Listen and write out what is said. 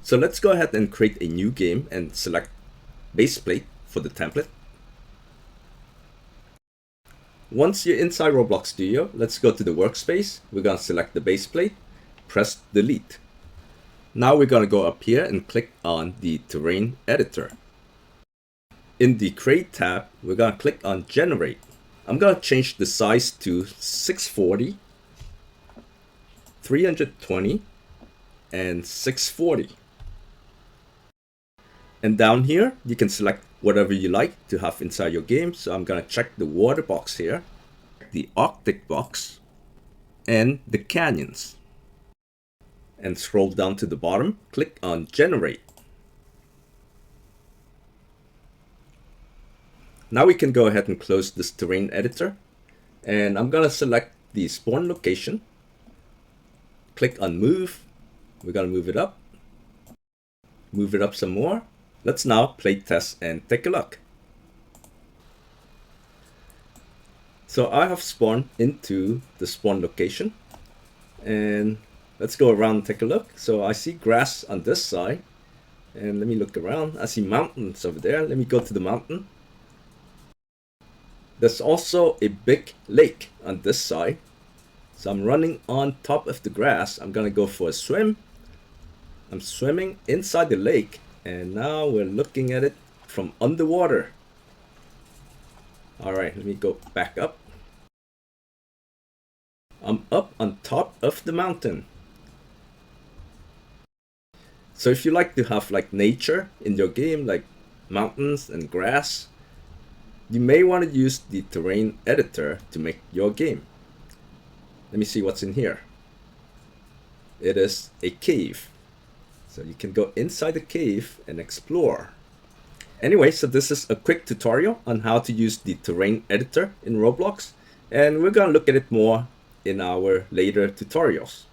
So let's go ahead and create a new game and select base plate for the template. Once you're inside Roblox Studio, let's go to the workspace. We're going to select the base plate, press delete. Now we're going to go up here and click on the terrain editor. In the create tab, we're going to click on generate. I'm going to change the size to 640, 320, and 640. And down here, you can select whatever you like to have inside your game. So I'm going to check the water box here, the Arctic box, and the canyons. And scroll down to the bottom, click on generate. Now we can go ahead and close this terrain editor. And I'm going to select the spawn location. Click on move. We're going to move it up. Move it up some more. Let's now play test and take a look. So I have spawned into the spawn location. And let's go around and take a look. So I see grass on this side. And let me look around. I see mountains over there. Let me go to the mountain. There's also a big lake on this side. So I'm running on top of the grass. I'm gonna go for a swim. I'm swimming inside the lake, and now we're looking at it from underwater. All right, let me go back up. I'm up on top of the mountain. So if you like to have like nature in your game, like mountains and grass, you may want to use the terrain editor to make your game. Let me see what's in here. It is a cave. So you can go inside the cave and explore. Anyway, so this is a quick tutorial on how to use the terrain editor in Roblox. And we're going to look at it more in our later tutorials.